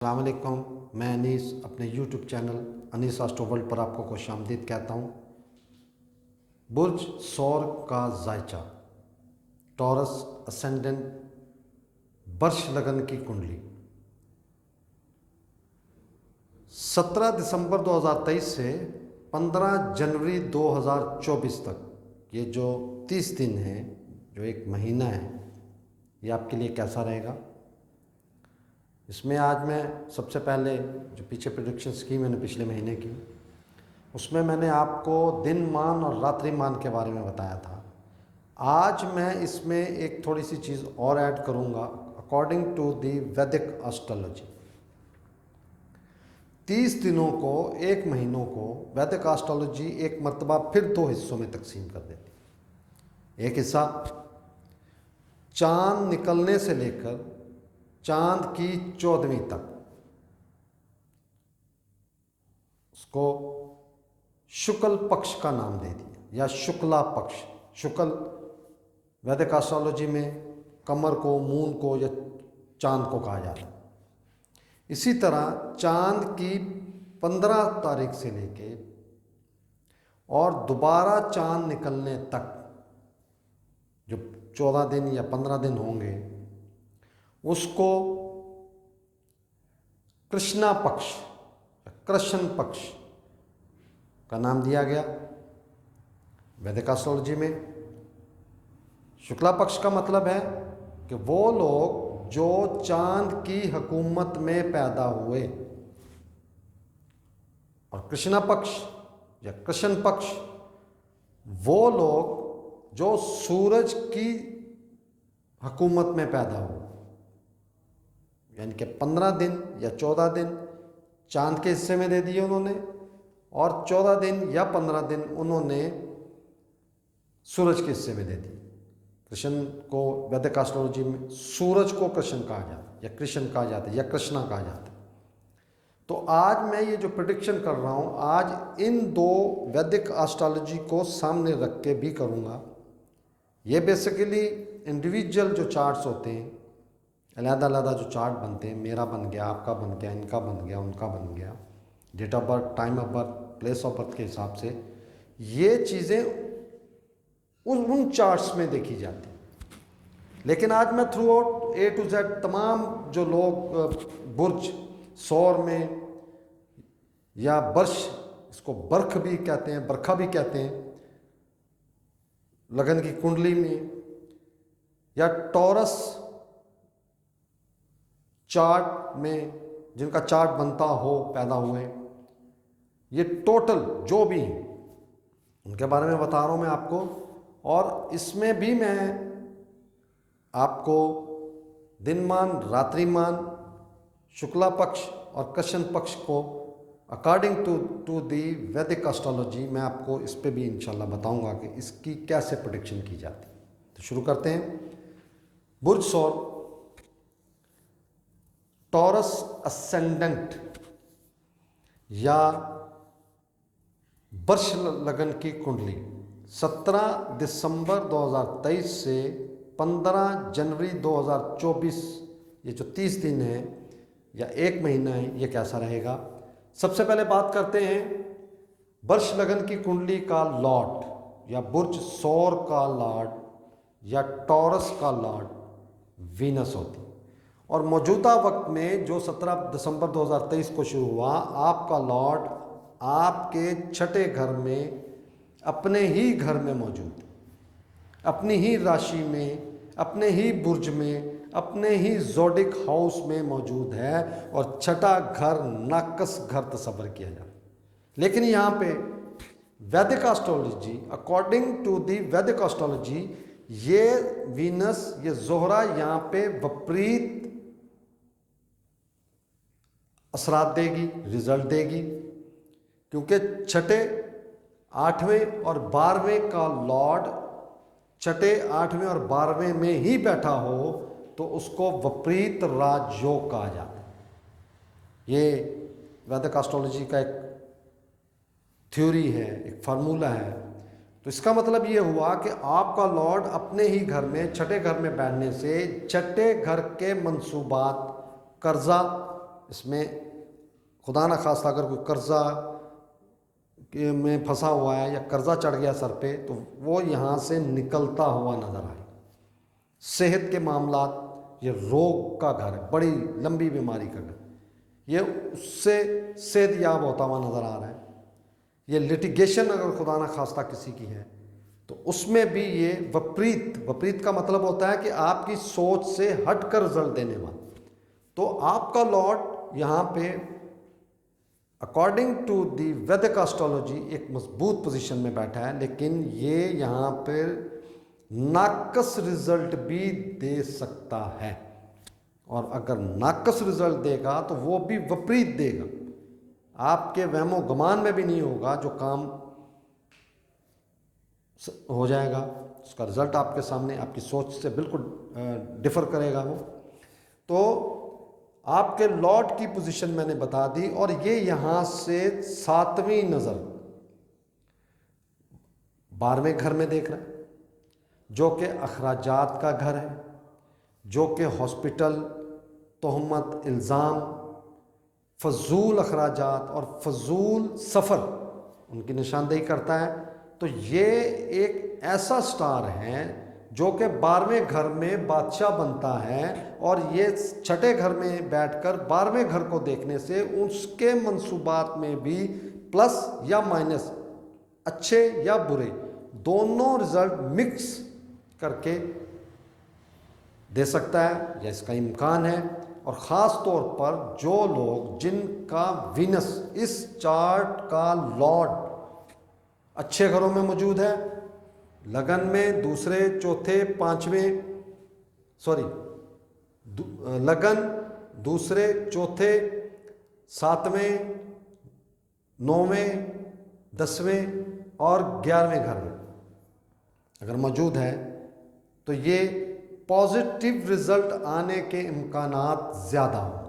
अस्सलाम वालेकुम। मैं अनीस अपने YouTube channel Anees Astro World पर आपको खुशामदीद कहता हूँ। बुर्ज सौर का जायचा, टॉरस असेंडेंट, वर्ष लगन की कुंडली 17 दिसंबर 2023 से 15 जनवरी 2024 तक, ये जो 30 दिन हैं, जो एक महीना है, ये आपके लिए कैसा रहेगा। इसमें आज मैं सबसे पहले जो पीछे प्रेडिक्शंस की मैंने पिछले महीने की, उसमें मैंने आपको दिन मान और रात्रि मान के बारे में बताया था। आज मैं इसमें एक थोड़ी सी चीज़ और ऐड करूंगा। अकॉर्डिंग टू दी वैदिक एस्ट्रोलॉजी 30 दिनों को, एक महीनों को वैदिक एस्ट्रोलॉजी एक मर्तबा फिर दो हिस्सों में तकसीम कर देती। एक हिस्सा चांद निकलने से लेकर चांद की 14वीं तक, उसको शुक्ल पक्ष का नाम दे दिया या शुक्ला पक्ष। शुक्ल वैदिक एस्ट्रोलॉजी में कमर को, मून को या चांद को कहा जाता है। इसी तरह चांद की 15 तारीख से लेके और दोबारा चांद निकलने तक जो 14 दिन या 15 दिन होंगे, उसको कृष्णा पक्ष, कृष्ण पक्ष का नाम दिया गया वैदिक एस्ट्रोलॉजी में। शुक्ला पक्ष का मतलब है कि वो लोग जो चांद की हुकूमत में पैदा हुए, और कृष्णा पक्ष या कृष्ण पक्ष वो लोग जो सूरज की हुकूमत में पैदा हुए, यानी कि 15 दिन या 14 दिन चांद के हिस्से में दे दिए उन्होंने, और 14 दिन या 15 दिन उन्होंने सूरज के हिस्से में दे दिए। कृष्ण को वैदिक एस्ट्रोलॉजी में सूरज को कृष्ण कहा जाता है या कृष्ण कहा जाता है या कृष्णा कहा जाता है। तो आज मैं ये जो प्रेडिक्शन कर रहा हूँ, आज इन दो वैदिक एस्ट्रोलॉजी को सामने रख के भी करूँगा। ये बेसिकली इंडिविजुअल जो चार्ट्स होते हैं, अलग-अलग जो चार्ट बनते हैं, मेरा बन गया, आपका बन गया, इनका बन गया, उनका बन गया, date of birth, time of birth, place of birth के हिसाब से ये चीज़ें उन चार्ट्स में देखी जाती हैं। लेकिन आज मैं through out A to Z तमाम जो लोग बुर्ज सौर में या वर्ष, इसको बर्ख भी कहते हैं, बरखा भी कहते हैं, लगन की कुंडली में या टॉरस चार्ट में जिनका चार्ट बनता हो, पैदा हुए, ये टोटल जो भी हैं उनके बारे में बता रहा हूँ मैं आपको। और इसमें भी मैं आपको दिनमान, रात्रिमान, शुक्ला पक्ष और कृष्ण पक्ष को अकॉर्डिंग टू दी वैदिक एस्ट्रोलॉजी मैं आपको इस पे भी इंशाल्लाह बताऊंगा कि इसकी कैसे प्रेडिक्शन की जाती है। तो शुरू करते हैं। बुर्ज सौर, टॉरस असेंडेंट या वर्ष लगन की कुंडली 17 दिसंबर 2023 से 15 जनवरी 2024, ये जो 30 दिन है या एक महीना है, ये कैसा रहेगा। सबसे पहले बात करते हैं वर्ष लगन की कुंडली का लॉर्ड या बुर्ज सौर का लॉर्ड या टॉरस का लॉर्ड वीनस होती। और मौजूदा वक्त में जो 17 दिसंबर 2023 को शुरू हुआ, आपका लॉर्ड आपके छठे घर में, अपने ही घर में मौजूद है, अपनी ही राशि में, अपने ही बुर्ज में, अपने ही ज़ोडिक हाउस में मौजूद है। और छठा घर नाकस घर तस्वर किया जाता है। लेकिन यहाँ पे वैदिक एस्ट्रोलॉजी, अकॉर्डिंग टू दी वैदिक एस्ट्रोलॉजी, ये वीनस, ये जोहरा यहाँ पे विपरीत असरात देगी, रिजल्ट देगी, क्योंकि छठे, 8वें और 12वें का लॉर्ड छठे, 8वें और 12वें में ही बैठा हो तो उसको विपरीत राजयोग कहा जाता है। ये वैदिक एस्ट्रोलॉजी का एक थ्योरी है, एक फार्मूला है। तो इसका मतलब ये हुआ कि आपका लॉर्ड अपने ही घर में, छठे घर में बैठने से छठे घर के मंसूबात, कर्जा, इसमें खुदा न खास्ता अगर कोई कर्जा में फंसा हुआ है या कर्जा चढ़ गया सर पे, तो वो यहाँ से निकलता हुआ नजर आए। सेहत के मामलात, ये रोग का घर है, बड़ी लंबी बीमारी का घर, ये उससे सेहतयाब होता हुआ नजर आ रहा है। ये लिटिगेशन अगर खुदा न खास्ता किसी की है तो उसमें भी ये विपरीत का मतलब होता है कि आपकी सोच से हटकर रिजल्ट देने वाला। तो आपका लॉर्ड यहाँ पे अकॉर्डिंग टू दी वैदिक एस्ट्रोलॉजी एक मजबूत पोजीशन में बैठा है, लेकिन ये यहाँ पर नाकस रिजल्ट भी दे सकता है। और अगर नाकस रिजल्ट देगा तो वो भी विपरीत देगा, आपके वहमो गुमान में भी नहीं होगा, जो काम हो जाएगा उसका रिजल्ट आपके सामने, आपकी सोच से बिल्कुल डिफर करेगा वो। तो आपके लॉर्ड की पोजीशन मैंने बता दी, और ये यहाँ से 7वीं नज़र 12वें घर में देख रहा है, जो कि अखराजात का घर है, जो कि हॉस्पिटल, तोहमत, इल्ज़ाम, फजूल अखराजात और फजूल सफ़र उनकी निशानदेही करता है। तो ये एक ऐसा स्टार है जो कि 12वें घर में बादशाह बनता है, और ये 6ठे घर में बैठकर 12वें घर को देखने से उसके मंसूबात में भी प्लस या माइनस, अच्छे या बुरे, दोनों रिजल्ट मिक्स करके दे सकता है, या इसका इम्कान है। और ख़ास तौर पर जो लोग जिनका वीनस इस चार्ट का लॉर्ड अच्छे घरों में मौजूद है, लगन में दूसरे, चौथे, पांचवें, लगन दूसरे, चौथे, 7वें, 9वें, 10वें और 11वें घर में अगर मौजूद है, तो ये पॉजिटिव रिजल्ट आने के इम्कानात ज़्यादा होंगे।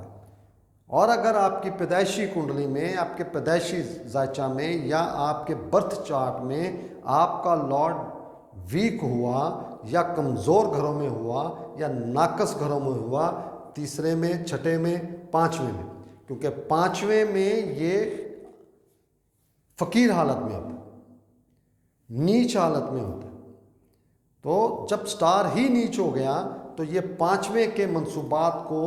और अगर आपकी पैदाइशी कुंडली में, आपके पैदाइशी जायचा में, या आपके बर्थ चार्ट में आपका लॉर्ड वीक हुआ या कमज़ोर घरों में हुआ या नाकस घरों में हुआ, 3रे में, 6ठे में, 5वें में, क्योंकि 5वें में ये फ़कीर हालत में होता है, नीच हालत में होता है। तो जब स्टार ही नीच हो गया तो ये 5वें के मंसूबात को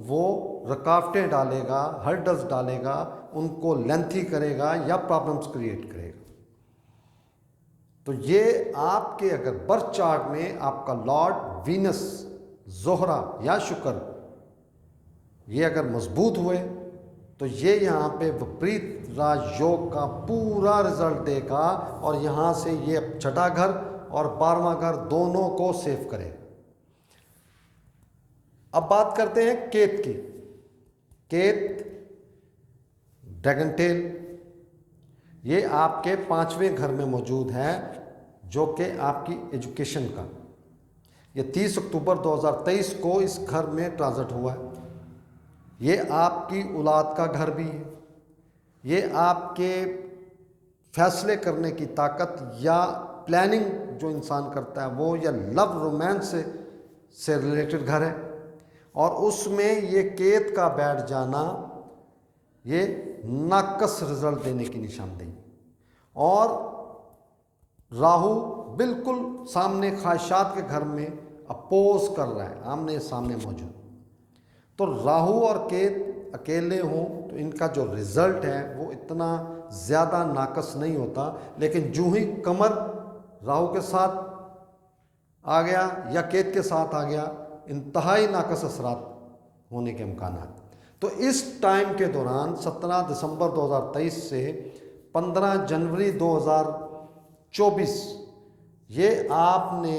वो रुकावटें डालेगा, हर्डल्स डालेगा, उनको लेंथी करेगा या प्रॉब्लम्स क्रिएट करेगा। तो ये आपके अगर बर्थ चार्ट में आपका लॉर्ड वीनस, जोहरा या शुक्र ये अगर मजबूत हुए, तो ये यहाँ पे विपरीत राजयोग का पूरा रिजल्ट देगा, और यहाँ से ये 6ठा घर और 12वां घर दोनों को सेव करेगा। अब बात करते हैं केत की। केत ड्रैगन टेल, ये आपके 5वें घर में मौजूद है, जो कि आपकी एजुकेशन का, ये 30 अक्टूबर 2023 को इस घर में ट्रांजिट हुआ है। ये आपकी औलाद का घर भी है, ये आपके फैसले करने की ताकत या प्लानिंग जो इंसान करता है वो, या लव रोमांस से रिलेटेड घर है। और उसमें ये केत का बैठ जाना ये नाकस रिजल्ट देने की निशानदेही। और राहु बिल्कुल सामने ख्वाहिशात के घर में अपोज कर रहा है, आमने सामने मौजूद। तो राहु और केत अकेले हों तो इनका जो रिजल्ट है वो इतना ज़्यादा नाकस नहीं होता, लेकिन जो ही कमर राहु के साथ आ गया या केत के साथ आ गया, इंतहाई नाकस असरात होने के इम्कान हैं। तो इस टाइम के दौरान 17 दिसंबर 2023 से 15 जनवरी 2024 ये आपने,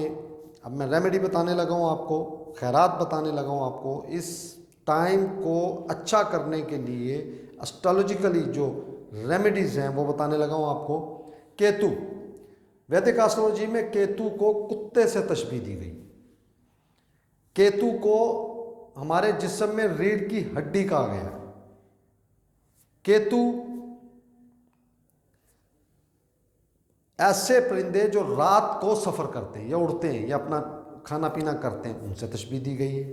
अब मैं रेमेडी बताने लगा हूँ आपको, खैरात बताने लगा हूँ आपको, इस टाइम को अच्छा करने के लिए एस्ट्रोलॉजिकली जो रेमेडीज़ हैं वो बताने लगा हूँ आपको। केतु, वैदिक एस्ट्रोलॉजी में केतु को कुत्ते से तशबीह दी गई। केतु को हमारे जिस्म में रीढ़ की हड्डी कहा गया। केतु ऐसे परिंदे जो रात को सफ़र करते हैं या उड़ते हैं या अपना खाना पीना करते हैं, उनसे तशबीह दी गई है।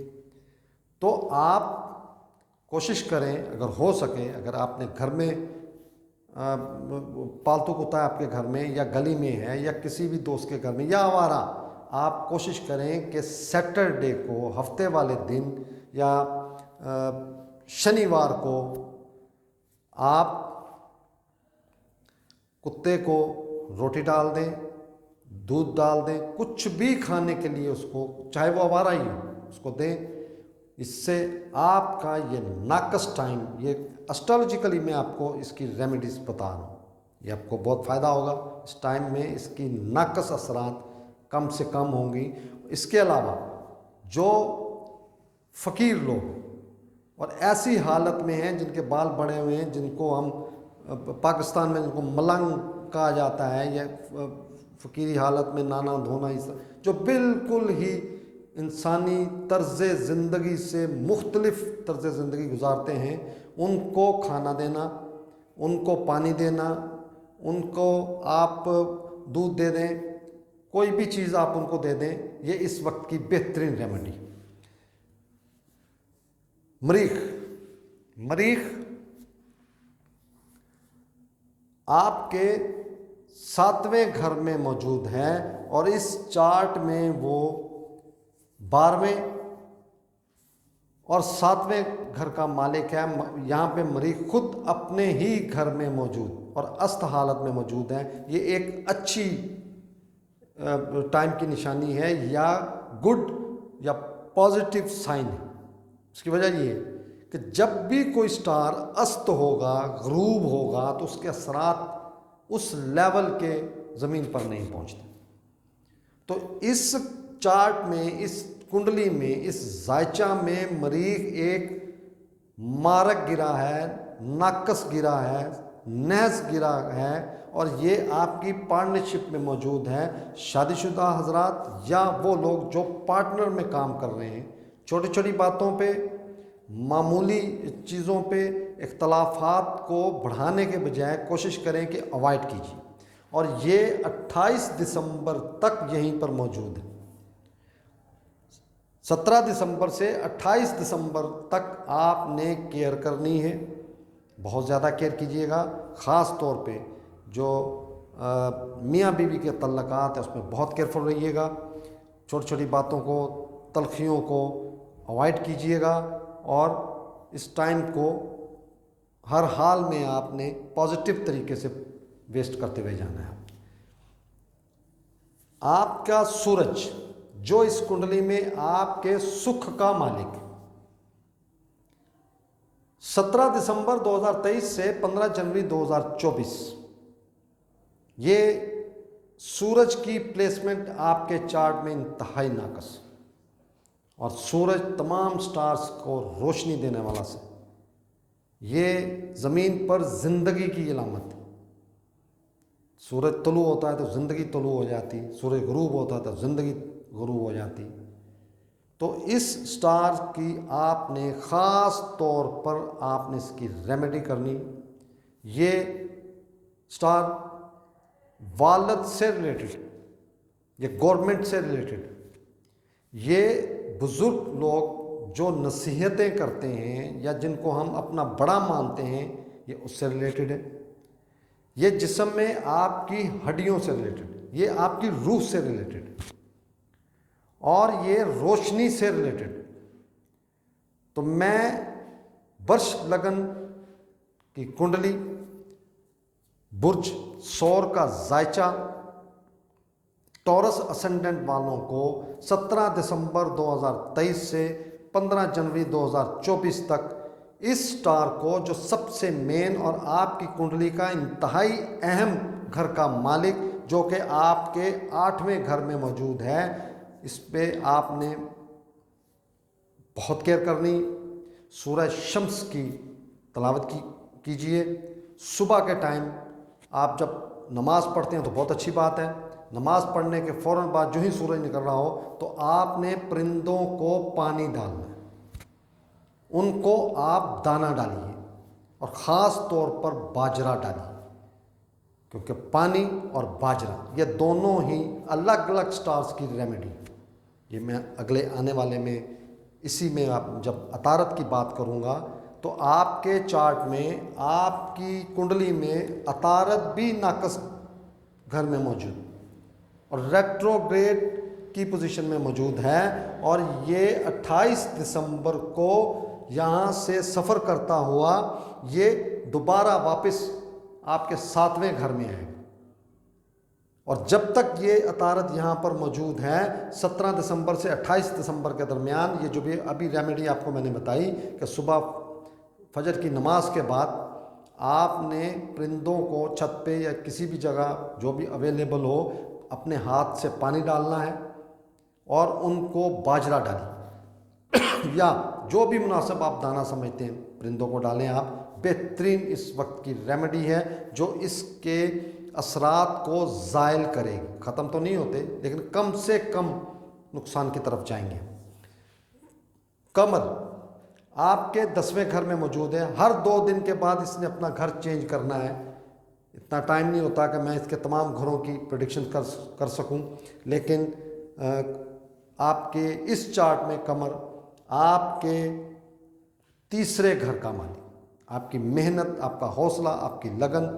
तो आपको कोशिश करें, अगर हो सके, अगर आपने घर में पालतू कुत्ता है आपके घर में, या गली में है, या किसी भी दोस्त के घर में, या आवारा, आप कोशिश करें कि सैटरडे को, हफ्ते वाले दिन, या शनिवार को आप कुत्ते को रोटी डाल दें, दूध डाल दें, कुछ भी खाने के लिए उसको, चाहे वो आवारा ही हो, उसको दें। इससे आपका ये नाकस टाइम, ये एस्ट्रोलॉजिकली मैं आपको इसकी रेमेडीज बता रहा हूँ, ये आपको बहुत फ़ायदा होगा। इस टाइम में इसकी नाकस असरात कम से कम होंगी। इसके अलावा जो फ़कीर लोग और ऐसी हालत में हैं जिनके बाल बड़े हुए हैं, जिनको हम पाकिस्तान में जिनको मलंग कहा जाता है, या फ़कीरी हालत में नाना धोना, इस जो बिल्कुल ही इंसानी तर्ज़ ज़िंदगी से मुख्तलिफ तर्ज़ ज़िंदगी गुजारते हैं, उनको खाना देना, उनको पानी देना, उनको आप दूध दे दें, कोई भी चीज़ आप उनको दे दें, ये इस वक्त की बेहतरीन रेमेडी। मरीख आपके 7वें घर में मौजूद है, और इस चार्ट में वो 12वें और 7वें घर का मालिक है। यहाँ पे मरीख खुद अपने ही घर में मौजूद और अस्त हालत में मौजूद है। ये एक अच्छी टाइम की निशानी है, या गुड या पॉजिटिव साइन है। इसकी वजह ये है कि जब भी कोई स्टार अस्त होगा, ग़रूब होगा, तो उसके असरात उस लेवल के ज़मीन पर नहीं पहुँचते। तो इस चार्ट में, इस कुंडली में, इस जायचा में मरीख एक मारक गिरा है, नाकस गिरा है, नहस गिरा है, और ये आपकी पार्टनरशिप में मौजूद है। शादीशुदा हजरात या वो लोग जो पार्टनर में काम कर रहे हैं, छोटी छोटी बातों पे, मामूली चीज़ों पे इख्तलाफात को बढ़ाने के बजाय कोशिश करें कि अवॉइड कीजिए। और ये 28 दिसंबर तक यहीं पर मौजूद है। 17 दिसंबर से 28 दिसंबर तक आपने केयर करनी है, बहुत ज़्यादा केयर कीजिएगा। ख़ास तौर पे जो मियाँ बीवी के तल्लक़ात है उसमें बहुत केयरफुल रहिएगा। छोटी छोटी बातों को, तलखियों को अवॉइड कीजिएगा, और इस टाइम को हर हाल में आपने पॉजिटिव तरीके से वेस्ट करते हुए जाना है। आपका सूरज जो इस कुंडली में आपके सुख का मालिक है, 17 दिसंबर 2023 से 15 जनवरी 2024, ये सूरज की प्लेसमेंट आपके चार्ट में इंतहाई नाकस, और सूरज तमाम स्टार्स को रोशनी देने वाला से, ये ज़मीन पर ज़िंदगी की अलामत है। सूरज तुलू होता है तो ज़िंदगी तुलू हो जाती, सूरज ग़रूब होता है तो ज़िंदगी ग़रूब हो जाती। तो इस स्टार की आपने ख़ास तौर पर आपने इसकी रेमेडी करनी। ये स्टार वालद से रिलेटेड, ये गवर्नमेंट से रिलेटेड, ये बुज़ुर्ग लोग जो नसीहतें करते हैं या जिनको हम अपना बड़ा मानते हैं, ये उससे रिलेटेड है। ये जिस्म में आपकी हड्डियों से रिलेटेड, ये आपकी रूह से रिलेटेड, और ये रोशनी से रिलेटेड। तो मैं वर्ष लगन की कुंडली, बुर्ज सौर का जायचा, टॉरस असेंडेंट वालों को 17 दिसंबर 2023 से 15 जनवरी 2024 तक इस स्टार को, जो सबसे मेन और आपकी कुंडली का इंतहाई अहम घर का मालिक, जो कि आपके 8वें घर में मौजूद है, इस पे आपने बहुत केयर करनी। सूरज शम्स की तलावत कीजिए। सुबह के टाइम आप जब नमाज़ पढ़ते हैं तो बहुत अच्छी बात है। नमाज़ पढ़ने के फ़ौरन बाद जो ही सूरज निकल रहा हो तो आपने परिंदों को पानी डालना है, उनको आप दाना डालिए, और ख़ास तौर पर बाजरा डालिए, क्योंकि पानी और बाजरा ये दोनों ही अलग अलग स्टार्स की रेमेडी। ये मैं अगले आने वाले में, इसी में आप जब अतारत की बात करूँगा तो आपके चार्ट में, आपकी कुंडली में अतारत भी नाकस घर में मौजूद और रेट्रोग्रेड की पोजीशन में मौजूद है, और ये 28 दिसंबर को यहाँ से सफ़र करता हुआ ये दोबारा वापस आपके 7वें घर में आएगा। और जब तक ये अतारत यहाँ पर मौजूद है, 17 दिसंबर से 28 दिसंबर के दरमियान, ये जो भी अभी रेमेडी आपको मैंने बताई कि सुबह फजर की नमाज के बाद आपने परिंदों को छत पे या किसी भी जगह जो भी अवेलेबल हो अपने हाथ से पानी डालना है और उनको बाजरा डालें या जो भी मुनासिब आप दाना समझते हैं परिंदों को डालें आप। बेहतरीन इस वक्त की रेमेडी है जो इसके असरात को ज़ायल करेगी। ख़त्म तो नहीं होते लेकिन कम से कम नुकसान की तरफ जाएंगे। कमर आपके 10वें घर में मौजूद है। हर 2 दिन के बाद इसने अपना घर चेंज करना है। इतना टाइम नहीं होता कि मैं इसके तमाम घरों की प्रेडिक्शन कर सकूं, लेकिन आपके इस चार्ट में कमर आपके 3रे घर का मालिक, आपकी मेहनत, आपका हौसला, आपकी लगन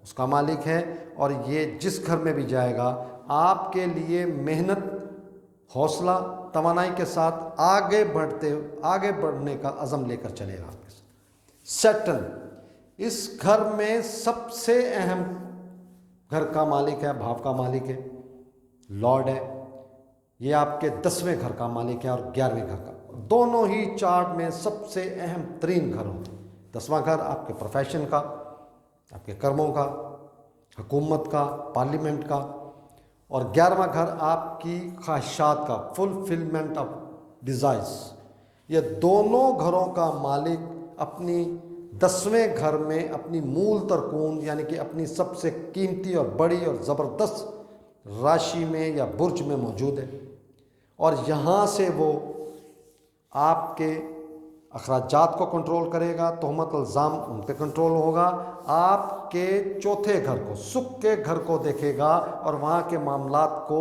उसका मालिक है। और ये जिस घर में भी जाएगा आपके लिए मेहनत, हौसला, तवानाई के साथ आगे बढ़ने का अज़म लेकर चलेगा आपके साथ। सैटर्न इस घर में सबसे अहम घर का मालिक है, भाव का मालिक है, लॉर्ड है। ये आपके 10वें घर का मालिक है और 11वें घर का। दोनों ही चार्ट में सबसे अहम तरीन घर होते हैं। 10वां घर आपके प्रोफेशन का, आपके कर्मों का, हुकूमत का, पार्लियामेंट का, और 11वां घर आपकी ख्वाहिशात का, फुलफिलमेंट ऑफ डिज़ायर्स। ये दोनों घरों का मालिक अपनी 10वें घर में अपनी मूल तरकून यानी कि अपनी सबसे कीमती और बड़ी और ज़बरदस्त राशि में या बुर्ज में मौजूद है। और यहाँ से वो आपके अखराजात को कंट्रोल करेगा, तोहमत इल्ज़ाम उन पर कंट्रोल होगा, आपके 4थे घर को, सुख के घर को देखेगा और वहाँ के मामलात को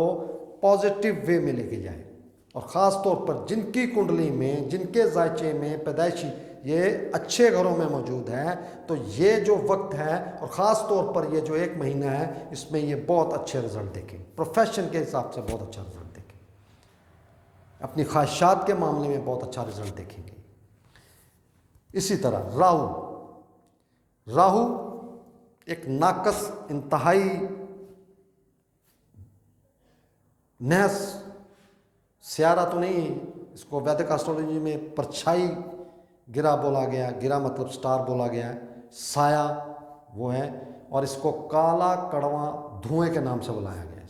पॉजिटिव वे में लेके जाए। और ख़ास तौर पर जिनकी कुंडली में, जिनके जायचे में पैदाइशी ये अच्छे घरों में मौजूद है, तो ये जो वक्त है और ख़ास तौर पर ये जो 1 महीना है, इसमें ये बहुत अच्छे रिज़ल्ट देखें। प्रोफेशन के हिसाब से बहुत अच्छा रिज़ल्ट देखें, अपनी ख्वाहिशात के मामले में बहुत अच्छा रिज़ल्ट देखेंगे। इसी तरह राहु एक नाकस, इंतहाई नहस सियारा तो नहीं, इसको वैदिक एस्ट्रोलॉजी में परछाई गिरा बोला गया। गिरा मतलब स्टार बोला गया है, साया वो है। और इसको काला कड़वा धुएं के नाम से बुलाया गया है।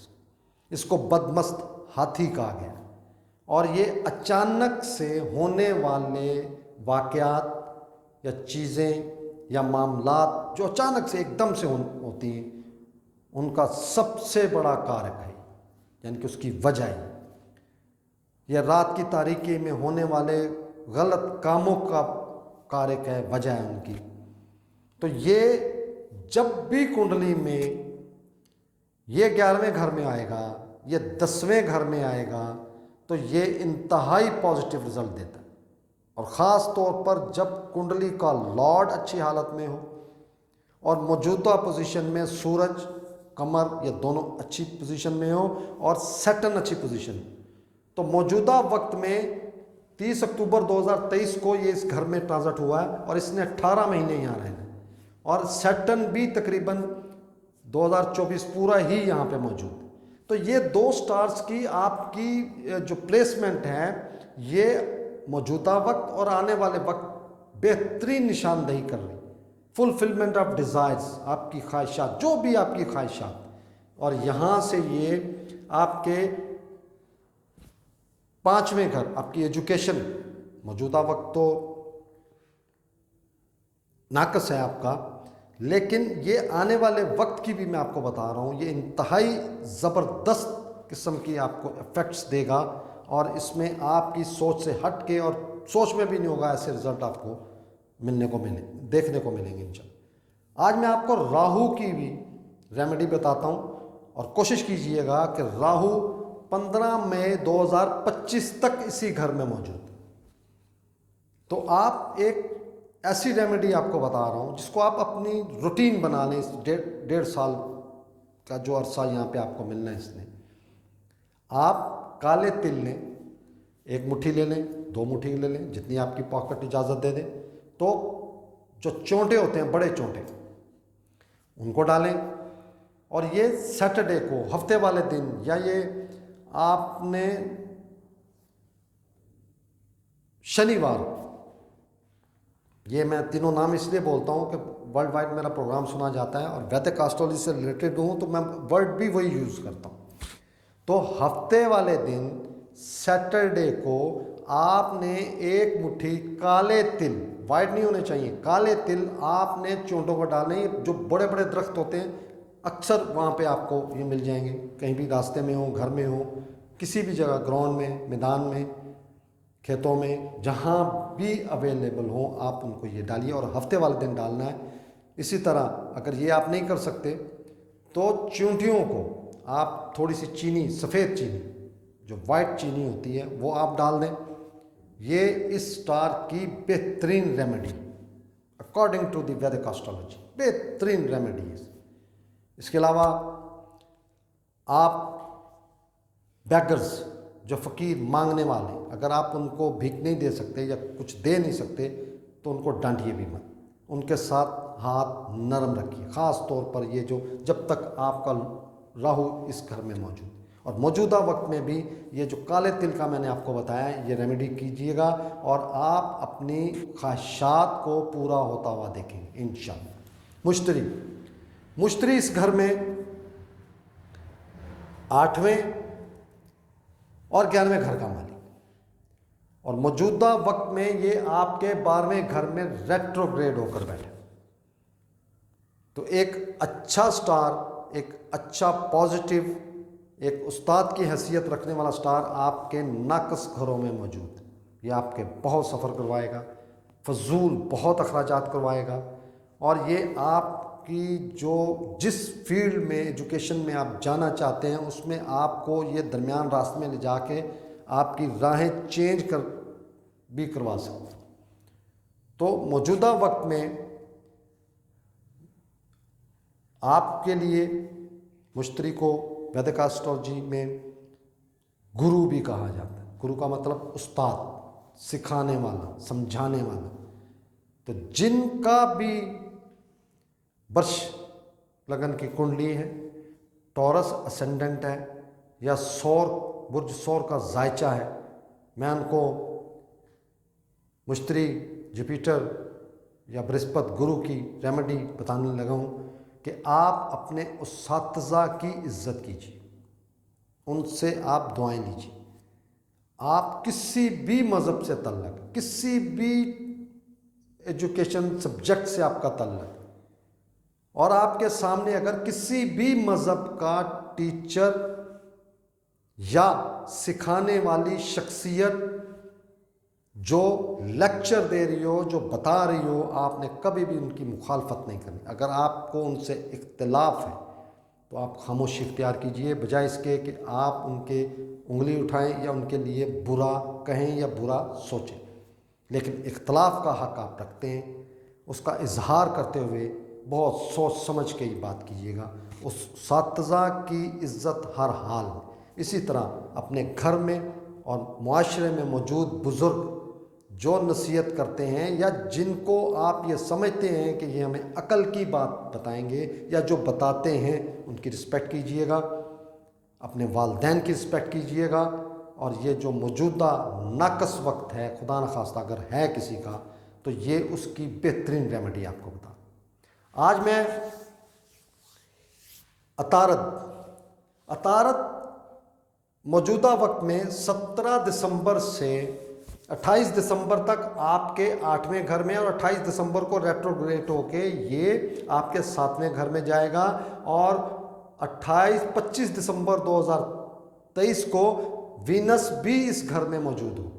इसको बदमस्त हाथी कहा गया। और ये अचानक से होने वाले वाक़यात या चीज़ें या मामलात जो अचानक से एकदम से होती हैं, उनका सबसे बड़ा कारक है, यानी कि उसकी वजह है। यह रात की तारीकी में होने वाले गलत कामों का कारक है, वजह है उनकी। तो ये जब भी कुंडली में ये 11वें घर में आएगा, ये 10वें घर में आएगा, तो ये इंतहाई पॉजिटिव रिजल्ट देता है। और ख़ास तौर पर जब कुंडली का लॉर्ड अच्छी हालत में हो और मौजूदा पोजीशन में सूरज, कमर ये दोनों अच्छी पोजीशन में हो और सैटर्न अच्छी पोजीशन, तो मौजूदा वक्त में 30 अक्टूबर 2023 को ये इस घर में ट्रांजिट हुआ है और इसने 18 महीने यहाँ रहना है। और सैटर्न भी तकरीबन 2024 पूरा ही यहाँ पे मौजूद है। तो ये 2 स्टार्स की आपकी जो प्लेसमेंट है, ये मौजूदा वक्त और आने वाले वक्त बेहतरीन निशानदेही कर रही। फुलफिलमेंट ऑफ डिज़ायर्स, आपकी ख्वाहिशात, जो भी आपकी ख्वाहिशात, और यहाँ से ये आपके 5वें घर, आपकी एजुकेशन, मौजूदा वक्त तो नाकस है आपका, लेकिन ये आने वाले वक्त की भी मैं आपको बता रहा हूँ, ये इंतहाई ज़बरदस्त किस्म की आपको इफ़ेक्ट्स देगा। और इसमें आपकी सोच से हट के, और सोच में भी नहीं होगा ऐसे रिज़ल्ट आपको देखने को मिलेंगे इंशाअल्लाह। आज मैं आपको राहु की भी रेमेडी बताता हूँ और कोशिश कीजिएगा कि राहु 15 मई 2025 तक इसी घर में मौजूद है। तो आप एक ऐसी रेमेडी आपको बता रहा हूँ जिसको आप अपनी रूटीन बना लें। इस 1.5 साल का जो अरसा यहाँ पे आपको मिलना है, इसमें आप काले तिल लें, 1 मुट्ठी ले लें, 2 मुट्ठी ले लें, जितनी आपकी पॉकेट इजाज़त दे दे। तो जो चोंटे होते हैं, बड़े चोंटे, उनको डालें। और ये सैटरडे को, हफ्ते वाले दिन, या ये आपने शनिवार, ये मैं तीनों नाम इसलिए बोलता हूँ कि वर्ल्ड वाइड मेरा प्रोग्राम सुना जाता है और वैदिक एस्ट्रोलॉजी से रिलेटेड हूँ, तो मैं वर्ड भी वही यूज़ करता हूँ। तो हफ्ते वाले दिन सैटरडे को आपने 1 मुट्ठी काले तिल, वाइट नहीं होने चाहिए, काले तिल आपने चोंटों पर डालने। जो बड़े बड़े दरख्त होते हैं अक्सर वहाँ पे आपको ये मिल जाएंगे, कहीं भी रास्ते में हो, घर में हो, किसी भी जगह, ग्राउंड में, मैदान में, खेतों में, जहाँ भी अवेलेबल हो आप उनको ये डालिए और हफ्ते वाले दिन डालना है। इसी तरह अगर ये आप नहीं कर सकते तो चींटियों को आप थोड़ी सी चीनी, सफ़ेद चीनी, जो वाइट चीनी होती है, वो आप डाल दें। ये इस स्टार की बेहतरीन रेमेडी अकॉर्डिंग टू द वैदिक एस्ट्रोलॉजी, बेहतरीन रेमेडी है। इसके अलावा आप बेगर्स, जो फ़कीर मांगने वाले, अगर आप उनको भीख नहीं दे सकते या कुछ दे नहीं सकते तो उनको डांटिए भी मत, उनके साथ हाथ नरम रखिए। ख़ास तौर पर ये जो, जब तक आपका राहु इस घर में मौजूद, और मौजूदा वक्त में भी ये जो काले तिल का मैंने आपको बताया, ये रेमेडी कीजिएगा और आप अपनी ख्वाहिशात को पूरा होता हुआ देखेंगे इंशाअल्लाह। मुश्तरी इस घर में 8वें और 11वें घर का मालिक, और मौजूदा वक्त में ये आपके 12वें घर में रेट्रोग्रेड होकर बैठे। तो एक अच्छा स्टार, एक अच्छा पॉजिटिव, एक उस्ताद की हैसियत रखने वाला स्टार आपके नाकस घरों में मौजूद है। ये आपके बहुत सफ़र करवाएगा, फजूल बहुत अखराजात करवाएगा, और ये आपकी जो जिस फील्ड में, एजुकेशन में आप जाना चाहते हैं, उसमें आपको ये दरमियान रास्ते में ले जाके आपकी राहें चेंज भी करवा सकता। तो मौजूदा वक्त में आपके लिए मुश्तरी को वैदिक एस्ट्रोलॉजी में गुरु भी कहा जाता है। गुरु का मतलब उस्ताद, सिखाने वाला, समझाने वाला। तो जिनका भी वर्ष लगन की कुंडली है, टॉरस असेंडेंट है, या सौर, बुर्ज सौर का जायचा है, मैं उनको मुश्तरी, जुपिटर या बृहस्पति गुरु की रेमेडी बताने लगा हूँ कि आप अपने उस्ताज़ा की इज़्ज़त कीजिए, उनसे आप दुआएं लीजिए। आप किसी भी मज़हब से तल्लक, किसी भी एजुकेशन सब्जेक्ट से आपका तल्लक, और आपके सामने अगर किसी भी मज़हब का टीचर या सिखाने वाली शख्सियत जो लेक्चर दे रही हो, जो बता रही हो, आपने कभी भी उनकी मुखालफत नहीं करनी। अगर आपको उनसे इख्तिलाफ है तो आप खामोशी इख्तियार कीजिए, बजाय इसके कि आप उनके उंगली उठाएं या उनके लिए बुरा कहें या बुरा सोचें। लेकिन इख्तिलाफ का हक़ आप रखते हैं, उसका इजहार करते हुए बहुत सोच समझ के ही बात कीजिएगा। उस उस्ताज़ा की इज़्ज़त हर हाल में। इसी तरह अपने घर में और मुआशरे में मौजूद बुज़ुर्ग जो नसीहत करते हैं, या जिनको आप ये समझते हैं कि ये हमें अकल की बात बताएंगे या जो बताते हैं, उनकी रिस्पेक्ट कीजिएगा, अपने वालिदैन की रिस्पेक्ट कीजिएगा। और ये जो मौजूदा नाकस वक्त है, खुदा न खास्ता अगर है किसी का, तो ये उसकी बेहतरीन रेमेडी आपको बता। आज मैं अतारत मौजूदा वक्त में 17 दिसंबर से 28 दिसंबर तक आपके 8वें घर में, और 28 दिसंबर को रेट्रोग्रेड होके ये आपके 7वें घर में जाएगा, और 25 दिसंबर 2023 को वीनस भी इस घर में मौजूद हो।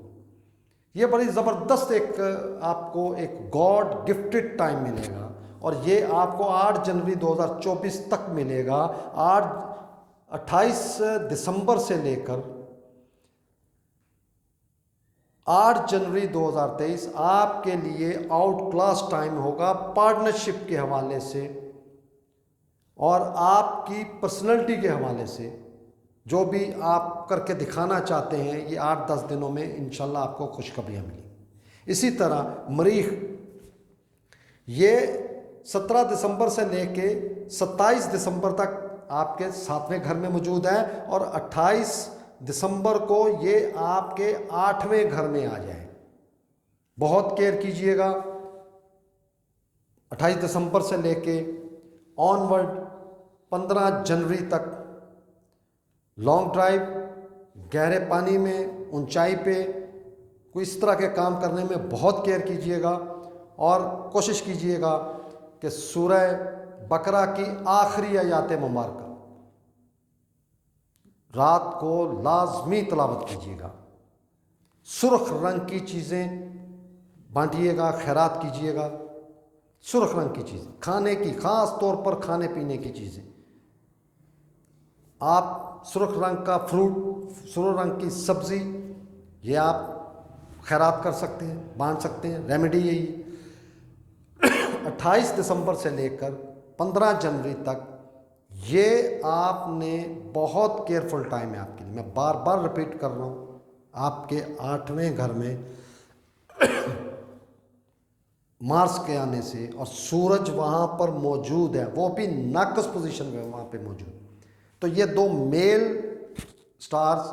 ये बड़ी ज़बरदस्त एक आपको एक गॉड गिफ्टेड टाइम मिलेगा, और ये आपको 8 जनवरी 2024 तक मिलेगा। 28 दिसंबर से लेकर 8 जनवरी 2023 आपके लिए आउट क्लास टाइम होगा पार्टनरशिप के हवाले से और आपकी पर्सनैलिटी के हवाले से। जो भी आप करके दिखाना चाहते हैं ये 8-10 दिनों में इंशाल्लाह आपको खुशखबरियाँ मिली। इसी तरह मरीख ये 17 दिसंबर से लेके 27 दिसंबर तक आपके 7वें घर में मौजूद है और 28 दिसंबर को ये आपके 8वें घर में आ जाए। बहुत केयर कीजिएगा। 28 दिसंबर से लेके ऑनवर्ड 15 जनवरी तक लॉन्ग ड्राइव, गहरे पानी में, ऊंचाई पे कोई इस तरह के काम करने में बहुत केयर कीजिएगा और कोशिश कीजिएगा कि सूरह बकरा की आखिरी आयत मुबारक रात को लाजमी तलावत कीजिएगा। सुर्ख रंग की चीज़ें बांटिएगा, खैरात कीजिएगा। सुर्ख रंग की चीज़ें, खाने की, ख़ास तौर पर खाने पीने की चीज़ें। आप सुर्ख रंग का फ्रूट, सुर्ख रंग की सब्ज़ी ये आप खैरात कर सकते हैं, बांट सकते हैं। रेमेडी यही 28 दिसंबर से लेकर 15 जनवरी तक ये आपने बहुत केयरफुल टाइम है आपके लिए। मैं बार बार रिपीट कर रहा हूँ, आपके 8वें घर में मार्स के आने से और सूरज वहाँ पर मौजूद है, वो भी नाकस पोजीशन में वहाँ पे मौजूद। तो ये दो मेल स्टार्स,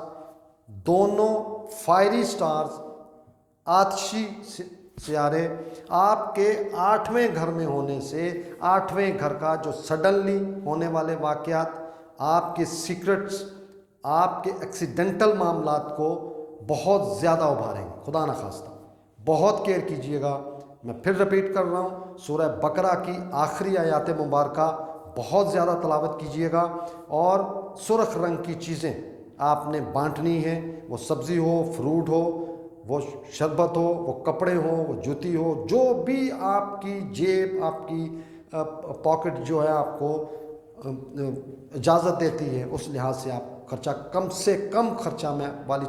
दोनों फायरी स्टार्स, आतशी सियारे आपके 8वें घर में होने से 8वें घर का जो सडनली होने वाले वाक़यात, आपके सीक्रेट्स, आपके एक्सीडेंटल मामलात को बहुत ज़्यादा उभारेंगे। खुदा न खास्ता बहुत केयर कीजिएगा। मैं फिर रिपीट कर रहा हूँ, सूरह बकरा की आखिरी आयत मुबारका बहुत ज़्यादा तलावत कीजिएगा और सुर्ख रंग की चीज़ें आपने बांटनी है। वो सब्ज़ी हो, फ्रूट हो, वो शरबत हो, वो कपड़े हो, वो जूती हो, जो भी आपकी जेब, आपकी पॉकेट जो है आपको इजाज़त देती है, उस लिहाज से आप खर्चा कम से कम खर्चा में वाली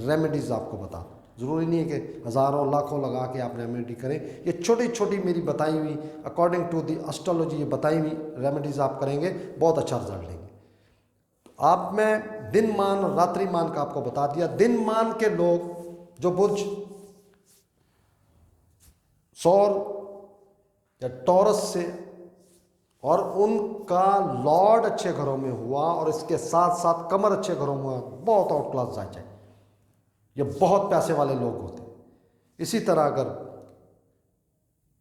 रेमेडीज़ आपको बता। ज़रूरी नहीं है कि हज़ारों लाखों लगा के आप रेमेडी करें। ये छोटी छोटी मेरी बताई हुई अकॉर्डिंग टू दी एस्ट्रोलॉजी ये बताई हुई रेमेडीज़ आप करेंगे, बहुत अच्छा रिजल्ट लेंगे। आप मैं दिन मान और रात्रि मान का आपको बता दिया। दिन मान के लोग जो बुर्ज सौर या टॉरस से और उनका लॉर्ड अच्छे घरों में हुआ और इसके साथ साथ कमर अच्छे घरों में हुआ, बहुत आउट क्लास जायजा है, ये बहुत पैसे वाले लोग होते हैं। इसी तरह अगर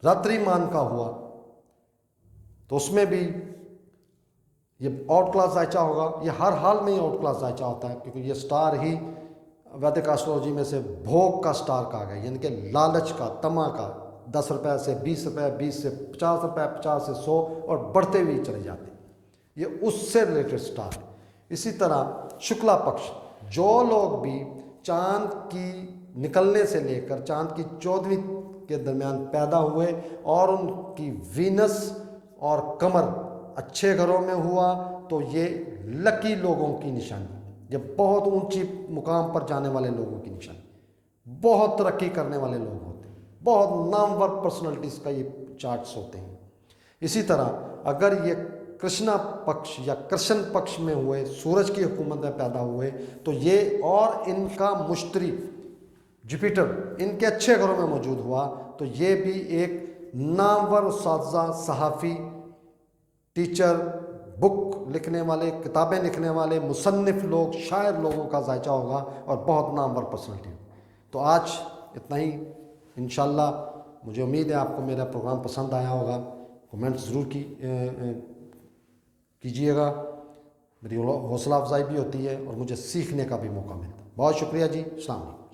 रात्रिमान का हुआ तो उसमें भी ये आउट क्लास जायचा होगा। ये हर हाल में ही आउट क्लास जायचा होता है, क्योंकि ये स्टार ही वैदिक एस्ट्रोलॉजी में से भोग का स्टार कहा गया, यानी कि लालच का, तमा का। 10 रुपये से 20 रुपये, 20 से 50 रुपये, 50 से 100 और बढ़ते हुए चले जाते हैं। ये उससे रिलेटेड स्टार है। इसी तरह शुक्ला पक्ष, जो लोग भी चांद की निकलने से लेकर चांद की 14वीं के दरमियान पैदा हुए और उनकी वीनस और कमर अच्छे घरों में हुआ, तो ये लकी लोगों की निशानी, ये बहुत ऊंची मुकाम पर जाने वाले लोगों की निशानी, बहुत तरक्की करने वाले लोग होते हैं, बहुत नामवर पर्सनालिटीज़ का ये चार्ट्स होते हैं। इसी तरह अगर ये कृष्णा पक्ष या कृष्ण पक्ष में हुए, सूरज की हुकूमत में पैदा हुए, तो ये और इनका मुश्तरी जुपिटर इनके अच्छे घरों में मौजूद हुआ, तो ये भी एक नामवर उस्ताद, सहाफ़ी, टीचर, बुक लिखने वाले, किताबें लिखने वाले, मुसन्निफ लोग, शायर लोगों का जायचा होगा और बहुत नामवर पर्सनैलिटी। तो आज इतना ही। इंशाल्लाह मुझे उम्मीद है आपको मेरा प्रोग्राम पसंद आया होगा। कमेंट ज़रूर कीजिएगा, मेरी हौसला अफजाई भी होती है और मुझे सीखने का भी मौका मिलता है। बहुत शुक्रिया जी। अस्सलाम वालेकुम।